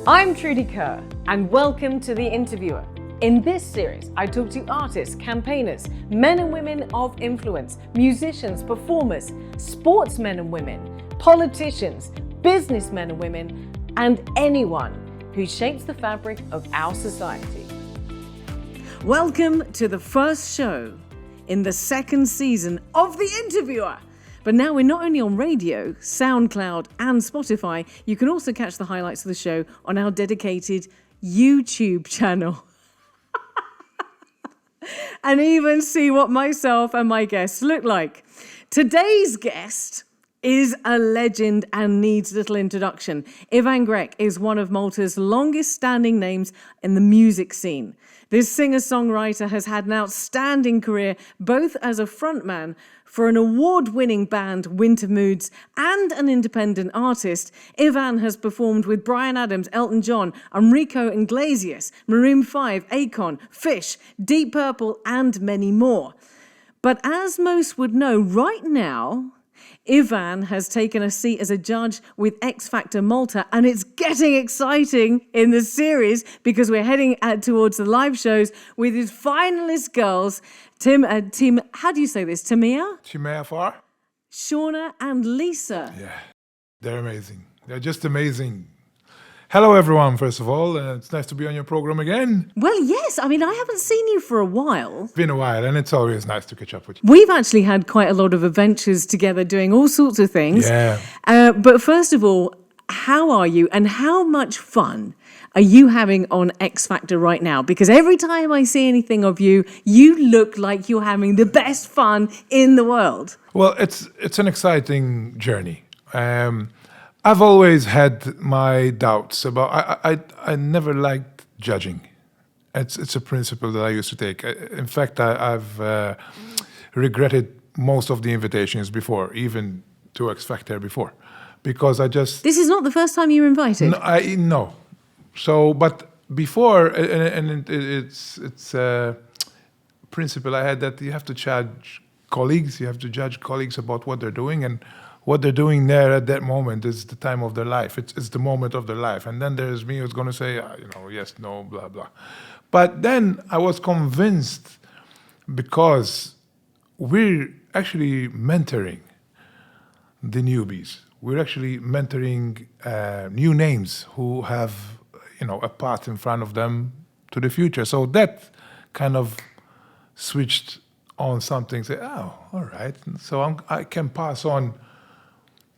I'm Trudy Kerr, and welcome to The Interviewer. In this series, I talk to artists, campaigners, men and women of influence, musicians, performers, sportsmen and women, politicians, businessmen and women, and anyone who shapes the fabric of our society. Welcome to the first show in the second season of The Interviewer. But now we're not only on radio, SoundCloud and Spotify, you can also catch the highlights of the show on our dedicated YouTube channel. And even see what myself and my guests look like. Today's guest is a legend and needs little introduction. Ivan Grech is one of Malta's longest standing names in the music scene. This singer-songwriter has had an outstanding career both as a frontman for an award-winning band, Winter Moods, and an independent artist. Ivan has performed with Bryan Adams, Elton John, Enrico Iglesias, Maroon 5, Akon, Fish, Deep Purple, and many more. But as most would know, right now, Ivan has taken a seat as a judge with X Factor Malta, and it's getting exciting in the series because we're heading towards the live shows with his finalist girls, how do you say this? Timea Far? Shauna and Lisa. Yeah, they're amazing. They're just amazing. Hello, everyone, first of all. It's nice to be on your program again. Well, yes. I mean, I haven't seen you for a while. It's been a while, and it's always nice to catch up with you. We've actually had quite a lot of adventures together doing all sorts of things. Yeah. But first of all, how are you and how much fun are you having on X Factor right now? Because every time I see anything of you, you look like you're having the best fun in the world. Well, it's an exciting journey. I've always had my doubts about. I never liked judging. It's a principle that I used to take. In fact, I've regretted most of the invitations before, even to X Factor before, because I just. This is not the first time you were invited. No. So, but before, and it's a principle I had that you have to judge colleagues. You have to judge colleagues about what they're doing, and what they're doing there at that moment is the time of their life. It's the moment of their life. And then there's me who's going to say, yes, no, blah, blah. But then I was convinced, because we're actually mentoring the newbies. We're actually mentoring new names who have, a path in front of them to the future. So that kind of switched on something, say, oh, all right. So I can pass on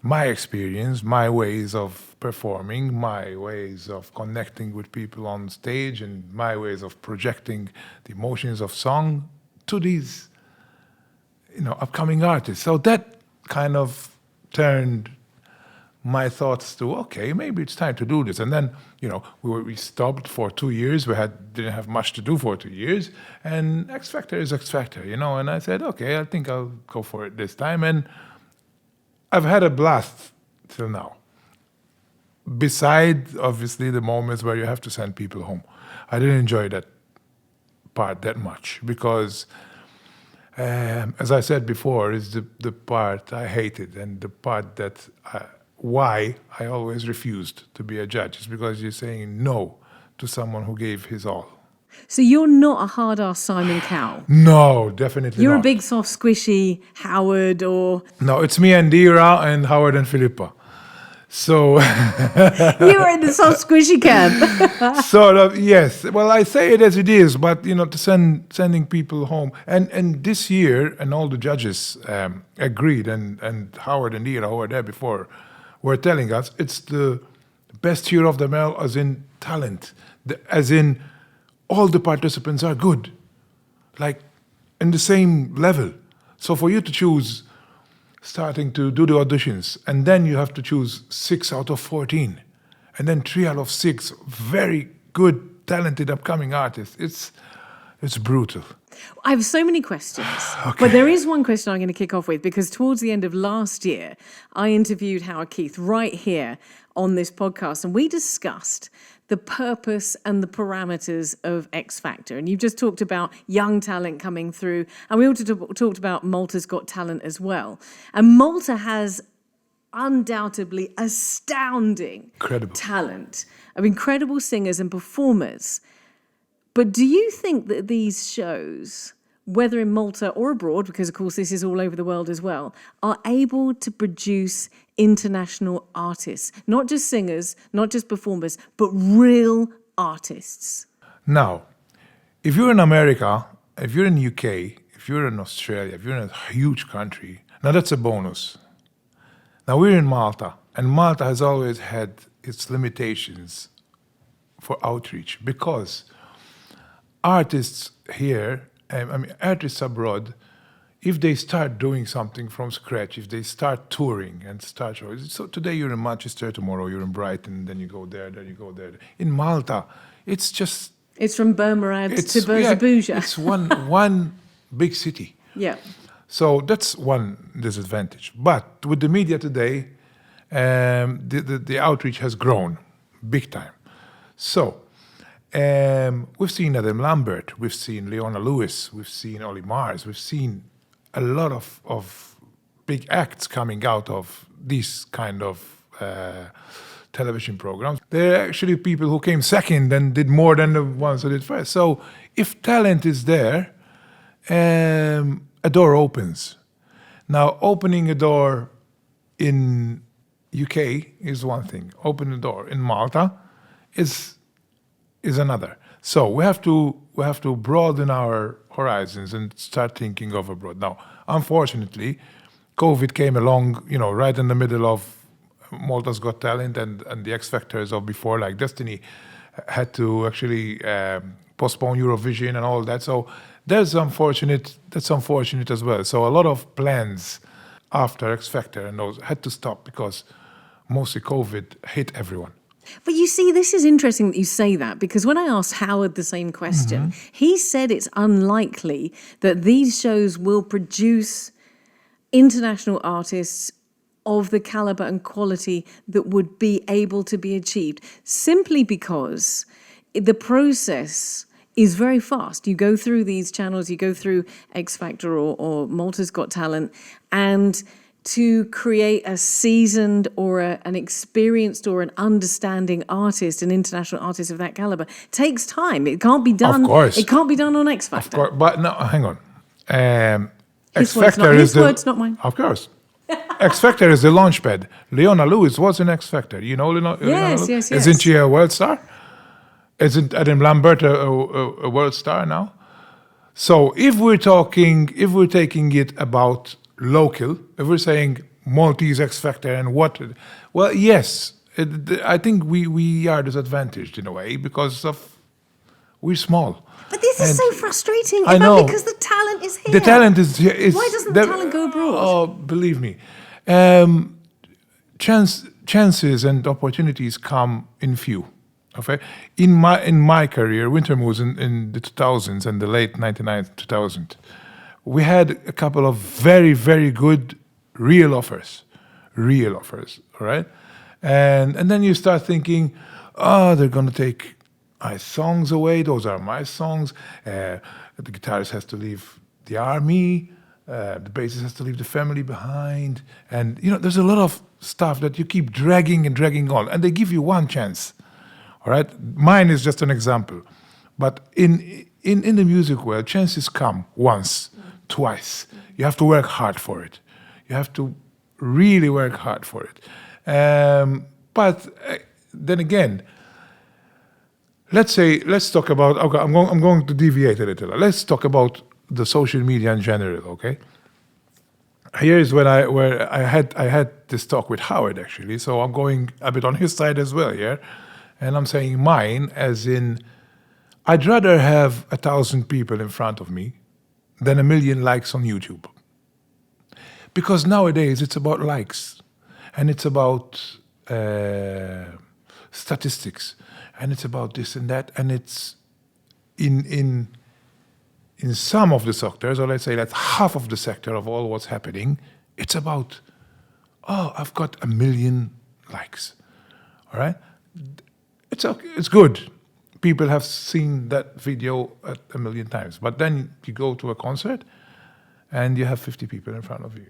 my experience, my ways of performing, my ways of connecting with people on stage, and my ways of projecting the emotions of song to these, upcoming artists. So that kind of turned my thoughts to, okay, maybe it's time to do this. And then, we stopped for 2 years. We didn't have much to do for 2 years. And X Factor is X Factor, And I said, okay, I think I'll go for it this time. And I've had a blast till now. Beside, obviously, the moments where you have to send people home. I didn't enjoy that part that much because, as I said before, is the part I hated, and the part that why I always refused to be a judge is because you're saying no to someone who gave his all. So you're not a hard-ass Simon Cowell? No, definitely You're not. a big, soft, squishy Howard or... No, it's me and Dira and Howard and Philippa. So... You were in the soft, squishy camp. Sort of, yes. Well, I say it as it is, but, to sending people home. And this year, and all the judges agreed, and Howard and Dira, who were there before, were telling us it's the best year of them all, as in talent, as in... all the participants are good, like in the same level. So for you to choose, starting to do the auditions, and then you have to choose 6 out of 14, and then 3 out of 6 very good, talented, upcoming artists. It's brutal. I have so many questions, Okay. But there is one question I'm going to kick off with, because towards the end of last year, I interviewed Howard Keith right here on this podcast, and we discussed the purpose and the parameters of X Factor. And you've just talked about young talent coming through, and we also talked about Malta's Got Talent as well. And Malta has undoubtedly astounding Incredible. talent, of incredible singers and performers. But do you think that these shows, whether in Malta or abroad, because of course this is all over the world as well, are able to produce international artists? Not just singers, not just performers, but real artists. Now, if you're in America, if you're in UK, if you're in Australia, if you're in a huge country, now that's a bonus. Now we're in Malta, and Malta has always had its limitations for outreach because artists here, artists abroad, if they start doing something from scratch, if they start touring and start shows, so today you're in Manchester, tomorrow you're in Brighton, then you go there, then you go there. In Malta, it's just... It's from Bermuda to Berzabuja. It's one big city. Yeah. So that's one disadvantage. But with the media today, the outreach has grown big time. So we've seen Adam Lambert, we've seen Leona Lewis, we've seen Ollie Mars, we've seen a lot of big acts coming out of these kind of television programs. They're actually people who came second and did more than the ones who did first. So if talent is there, a door opens. Now, opening a door in UK is one thing. Opening a door in Malta is another. So we have to broaden our horizons and start thinking of abroad. Now, unfortunately, COVID came along, right in the middle of Malta's Got Talent and the X Factors of before, like Destiny, had to actually postpone Eurovision and all that. So that's unfortunate as well. So a lot of plans after X Factor and those had to stop because mostly COVID hit everyone. But you see, this is interesting that you say that, because when I asked Howard the same question, he said it's unlikely that these shows will produce international artists of the caliber and quality that would be able to be achieved, simply because the process is very fast. You go through these channels, you go through X Factor or Malta's Got Talent, and to create a seasoned or an experienced or an understanding artist, an international artist of that caliber, takes time. It can't be done. Of course. It can't be done on X Factor. Of course, but no, hang on. His X words, Factor not, is his words, not mine. Of course. X Factor is the launch pad. Leona Lewis was in X Factor. You know Leona Yes, Lewis? yes, yes. Isn't she a world star? Isn't Adam Lambert a world star now? So if we're taking it about local, if we're saying Maltese X Factor and what, well, yes, I think we are disadvantaged in a way because we're small. But this is so frustrating. I know. Because the talent is here. The talent is here. Why doesn't the talent go abroad? Oh, believe me. Chances and opportunities come in few. Okay? In my career, Winter Moves in the 2000s and the late 99 2000, we had a couple of very, very good real offers, all right? And then you start thinking, they're going to take my songs away. Those are my songs. The guitarist has to leave the army. The bassist has to leave the family behind. And, there's a lot of stuff that you keep dragging and dragging on. And they give you one chance, all right? Mine is just an example. But in the music world, chances come once, twice. You have to work hard for it. You have to really work hard for it. But then again, let's talk about. Okay, I'm going to deviate a little. Let's talk about the social media in general. Okay. Here is where I had this talk with Howard actually. So I'm going a bit on his side as well here, and I'm saying mine as in, I'd rather have 1,000 people in front of me than 1 million likes on YouTube. Because nowadays it's about likes, and it's about statistics, and it's about this and that, and it's in some of the sectors, or let's say that's half of the sector of all what's happening, it's about, I've got 1 million likes, all right? It's okay, it's good. People have seen that video 1 million times, but then you go to a concert and you have 50 people in front of you.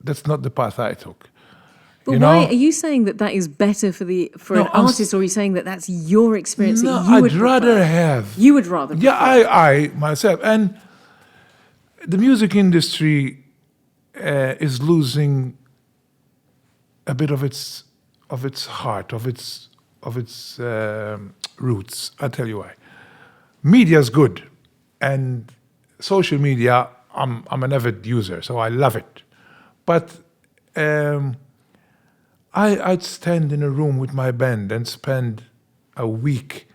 That's not the path I took. But you why know? are you saying that is better for No, an artist, or are you saying that's your experience No, that you would I'd rather prefer? have. You would rather Yeah, prefer. I myself. And the music industry is losing a bit of its heart, of its roots. I'll tell you why. Media's good, and social media. I'm an avid user, so I love it. But um, I'd stand in a room with my band and spend a week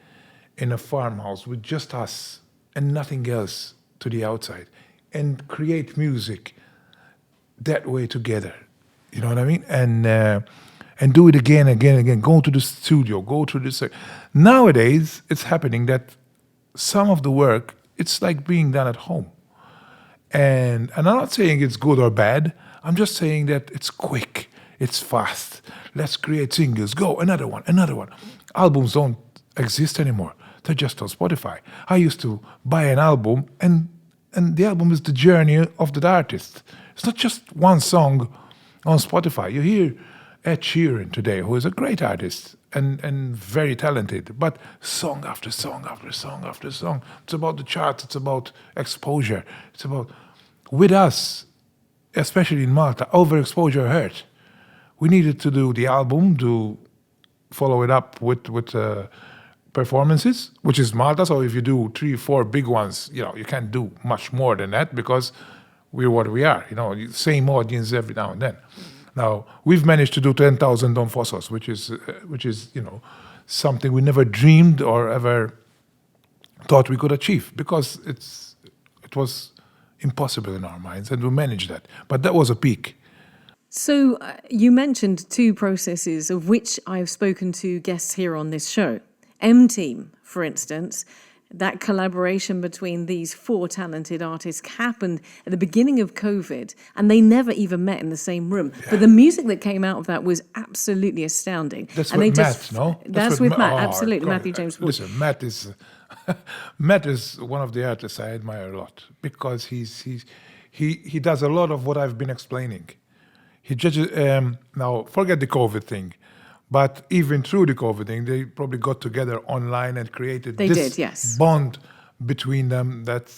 in a farmhouse with just us and nothing else to the outside, and create music that way together. You know what I mean? And do it again, again, again. Go to the studio, go to this. Nowadays, it's happening that some of the work it's like being done at home. And I'm not saying it's good or bad. I'm just saying that it's quick, it's fast. Let's create singles. Go another one, another one. Albums don't exist anymore. They're just on Spotify. I used to buy an album, and the album is the journey of the artist. It's not just one song on Spotify. You hear Ed Sheeran today, who is a great artist and very talented, but song after song after song after song. It's about the charts. It's about exposure. It's about, with us, especially in Malta, overexposure hurt. We needed to do the album, to follow it up with performances, which is Malta. So if you do 3, 4 big ones, you can't do much more than that because we're what we are. Same audience every now and then. Now we've managed to do 10,000 Don Fossos, which is something we never dreamed or ever thought we could achieve, because it was impossible in our minds, and we managed that. But that was a peak. So you mentioned 2 processes of which I've spoken to guests here on this show. M-Team, for instance, that collaboration between these 4 talented artists happened at the beginning of COVID, and they never even met in the same room. Yeah. But the music that came out of that was absolutely astounding. That's and with they Matt, no? That's with Matt, Oh, absolutely, Matthew James Wood. Listen, Matt is one of the artists I admire a lot, because he does a lot of what I've been explaining. He judges, now forget the COVID thing, but even through the COVID thing, they probably got together online and created this bond between them that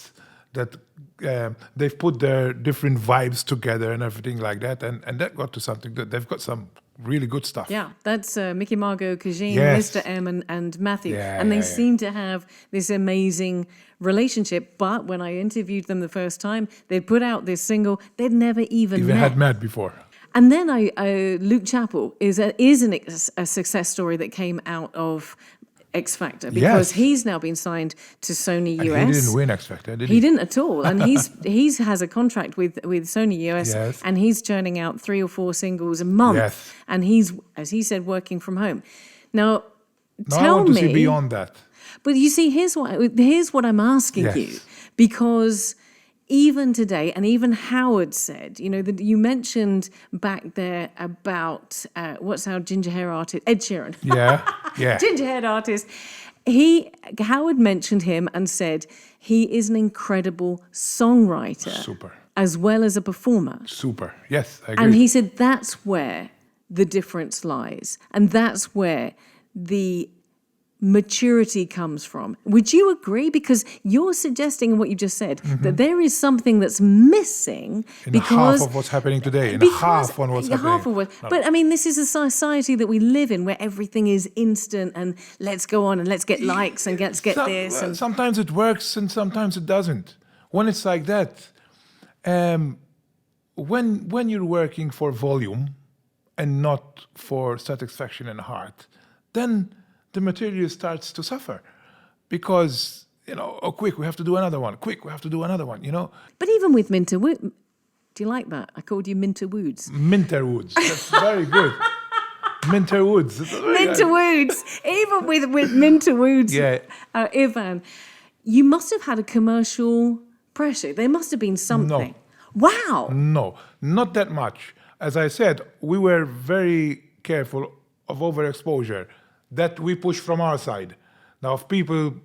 they've put their different vibes together and everything like that, and that got to something that they've got some really good stuff. Yeah, that's Mickey Margot, Kajin, Yes. Mr. M, and Matthew. Yeah, and they yeah. seem to have this amazing relationship. But when I interviewed them the first time, they'd put out this single. They'd never even met. had met before. And then Luke Chappell is a success story that came out of X Factor, because Yes. he's now been signed to Sony And US. he didn't win X Factor, did he? He didn't at all, and he's has a contract with Sony US, Yes. and he's churning out 3 or 4 singles a month, Yes. and he's, as he said, working from home. Now, No, I tell want to me, see beyond that. but you see, here's what I'm asking Yes. you, because even today, and even Howard said, that you mentioned back there about what's our ginger hair artist, Ed Sheeran. Yeah, yeah. Ginger haired artist. Howard mentioned him and said he is an incredible songwriter. Super. As well as a performer. Super. Yes, I agree. And he said that's where the difference lies. And that's where the maturity comes from. Would you agree? Because you're suggesting in what you just said that there is something that's missing in because half of what's happening today, in because- half on what's happening. half of what, No. But I mean, this is a society that we live in where everything is instant and let's go on and let's get likes and let's get this. And Sometimes it works and sometimes it doesn't. When it's like that, when you're working for volume and not for satisfaction and heart, then the material starts to suffer, because quick, we have to do another one. Quick, we have to do another one. But even with Minter Woods, do you like that? I called you Minter Woods. Minter Woods. That's very good. Minter Woods. That's very Minter good. Woods. Even with Minter Woods, Yeah. Ivan, you must have had a commercial pressure. There must have been something. Wow. No, not that much. As I said, we were very careful of overexposure that we push from our side. Now, if people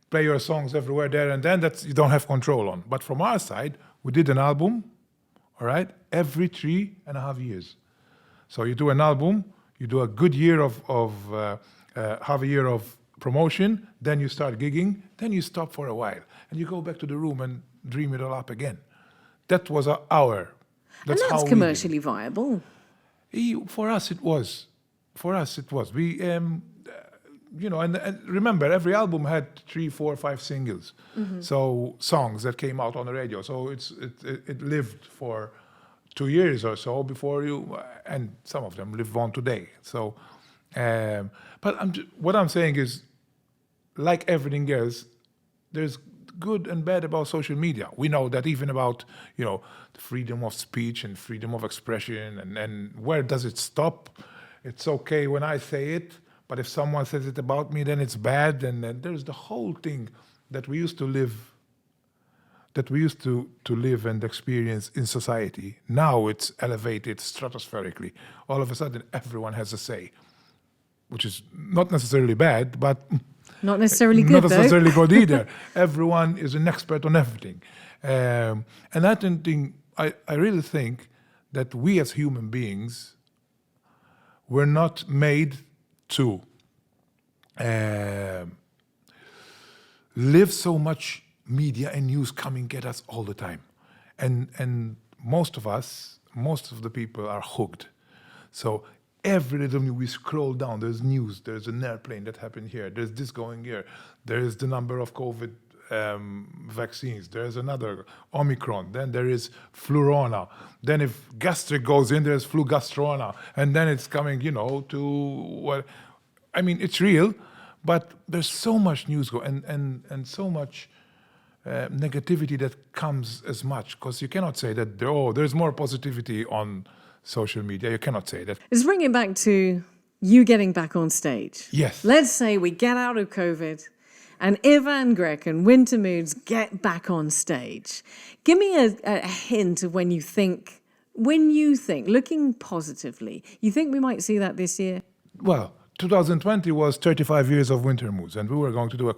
play your songs everywhere, there and then, that's you don't have control on. But from our side, we did an album, all right, every 3.5 years. So you do an album, you do a good year half a year of promotion, then you start gigging, then you stop for a while, and you go back to the room and dream it all up again. That was And how that's we did. commercially viable. For us, it was. We, and remember, every album had 3, 4, 5 singles. So songs that came out on the radio. So it lived for 2 years or so before and some of them live on today. So, but what I'm saying is, like everything else, there's good and bad about social media. We know that even about, the freedom of speech and freedom of expression, and where does it stop? It's okay when I say it, but if someone says it about me, then it's bad. And then there's the whole thing that we used to live and experience in society. Now it's elevated stratospherically. All of a sudden, everyone has a say, which is not necessarily bad, but not necessarily good, not necessarily good either. Everyone is an expert on everything. And that thing, I really think that we as human beings were not made to live so much media and news coming at us all the time. And most of the people are hooked. So every time we scroll down, there's news, there's an airplane that happened here, there's this going here, there's the number of COVID vaccines, there's another Omicron, then there is Flurona, then if gastric goes in, there's flu gastrona, and then it's coming, it's real, but there's so much news and so much negativity that comes as much, because you cannot say that there's more positivity on social media. You cannot say that. Let's bring it back to you getting back on stage. Yes. Let's say we get out of COVID and Ivan Grech and Winter Moods get back on stage. Give me a hint of when you think, looking positively, you think we might see that this year? Well, 2020 was 35 years of Winter Moods, and we were going to do a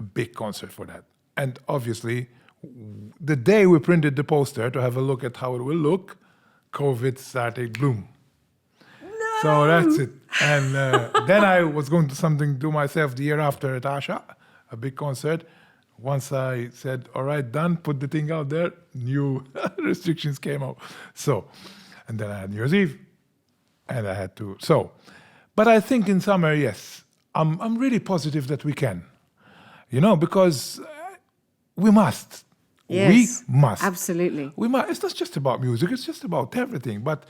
big concert for that. And obviously, the day we printed the poster to have a look at how it will look, COVID started, boom. No! So that's it. And then I was going to do myself the year after at Asha, a big concert. Once I said, all right, done, put the thing out there, new restrictions came out. So, and then I had New Year's Eve, and I had to, but I think in summer, yes, I'm really positive that we can, because we must. Yes, we must. Absolutely. We must. It's not just about music, it's just about everything. But,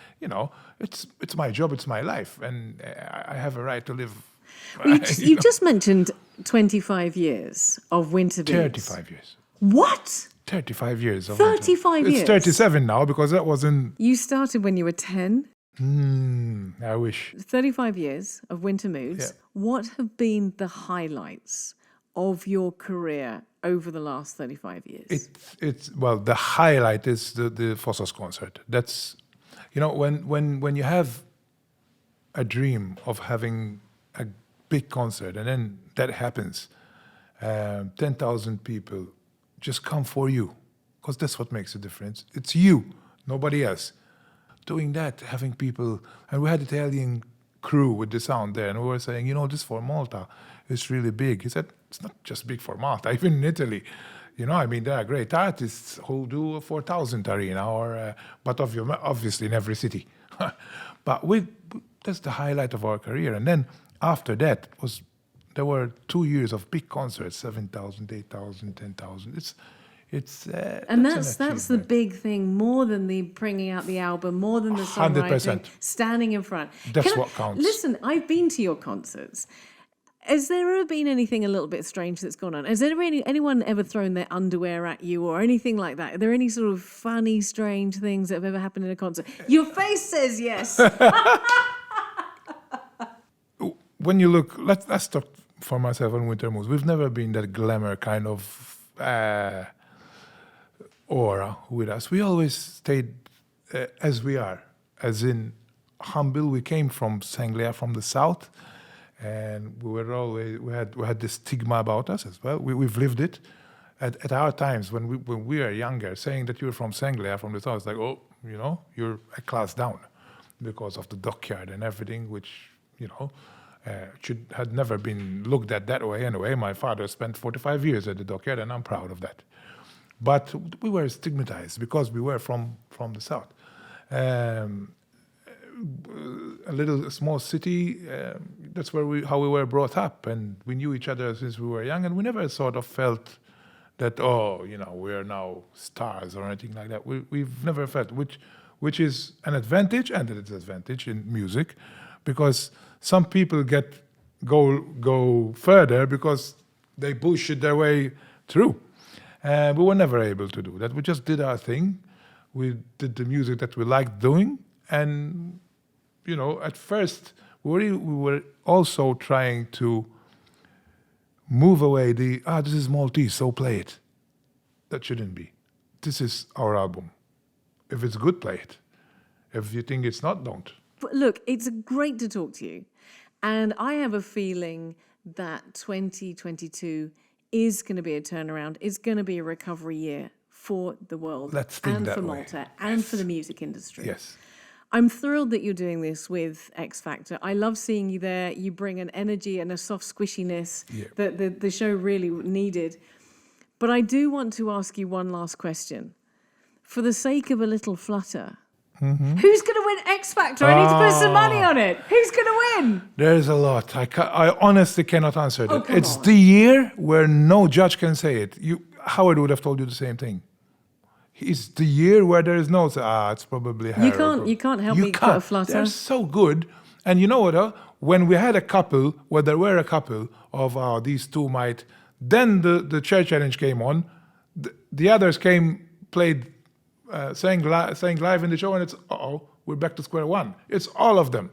it's my job, it's my life, and I have a right to live. You just mentioned 25 years of Winter Moods. 35 years. What? 35 years. Of 35 years? It's 37 now, because that was in... You started when you were 10? I wish. 35 years of Winter Moods. Yeah. What have been the highlights of your career over the last 35 years? The highlight is the Fossos concert. That's, when you have a dream of having a big concert and then that happens, 10,000 people just come for you, because that's what makes a difference. It's you, nobody else. Doing that, having people, and we had Italian crew with the sound there, and we were saying, this for Malta is really big. He said, it's not just big for Malta, even in Italy. There are great artists who do a 4,000 arena, but obviously in every city. But that's the highlight of our career. And then after that, there were 2 years of big concerts, 7,000, 8,000, 10,000. And that's the big thing, more than the bringing out the album, more than the songwriting, 100%. standing in front. That's what counts. Listen, I've been to your concerts. Has there ever been anything a little bit strange that's gone on? Has there anyone ever thrown their underwear at you or anything like that? Are there any sort of funny, strange things that have ever happened in a concert? Your face says yes. When you look, let's talk for myself on Winter Moods. We've never been that glamour kind of aura with us. We always stayed as we are, as in humble. We came from Sanglia, from the south, and we had this stigma about us as well. We've lived it at our times when we were younger. Saying that you're from Sanglia, from the south, it's like, you're a class down. because of the dockyard and everything, which, had never been looked at that way anyway. My father spent 45 years at the dockyard, and I'm proud of that. But we were stigmatized because we were from the south. A small city, that's how we were brought up, and we knew each other since we were young, and we never sort of felt that, we are now stars or anything like that. We've never felt, which is an advantage and a disadvantage in music, because some people go further because they bullshit their way through. We were never able to do that. We just did our thing. We did the music that we liked doing, and at first we were also trying to move away this is Maltese, so play it. That shouldn't be. This is our album. If it's good, play it. If you think it's not, don't. But look, it's great to talk to you. And I have a feeling that 2022 is going to be a turnaround. It's going to be a recovery year for the world. Let's think and that for way. Malta and for the music industry. Yes. I'm thrilled that you're doing this with X Factor. I love seeing you there. You bring an energy and a soft squishiness that the show really needed. But I do want to ask you one last question. For the sake of a little flutter, who's going to win X Factor? I need to put some money on it. Who's going to win? There's a lot. I honestly cannot answer that. come It's on. the year where no judge can say it. Howard would have told you the same thing. It's the year where there is no, it's probably Harold. You can't help me put a flutter. They're so good. And you know what? When we had there were a couple of these two might, then the Chair Challenge came on. The others played, sang live in the show, and it's, we're back to square one. It's all of them.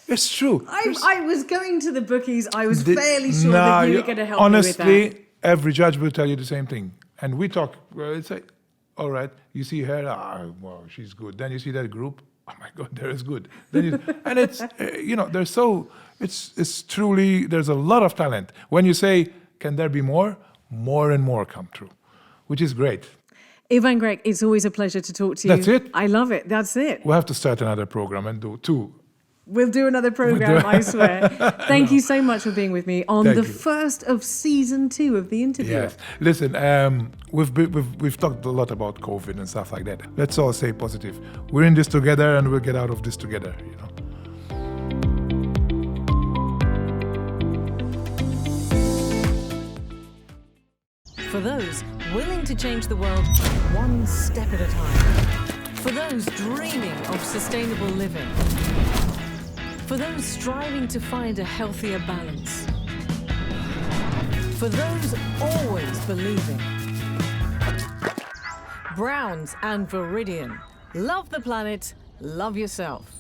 It's true. I was going to the bookies. I was fairly sure that you were going to help me with that. Honestly, every judge will tell you the same thing. And we talk, it's like, all right, you see her, wow, she's good. Then you see that group, oh my God, they're as good. And it's, they're so, it's truly, there's a lot of talent. When you say, can there be more? More and more come true, which is great. Ivan Grech, it's always a pleasure to talk to you. That's it? I love it. That's it. We'll have to start another program and do two. We'll do another program, I swear. Thank you so much for being with me on the first of season 2 of The Interview. Yes. Listen, we've talked a lot about COVID and stuff like that. Let's all stay positive. We're in this together, and we'll get out of this together, For those willing to change the world one step at a time. For those dreaming of sustainable living. For those striving to find a healthier balance. For those always believing. Browns and Viridian. Love the planet, love yourself.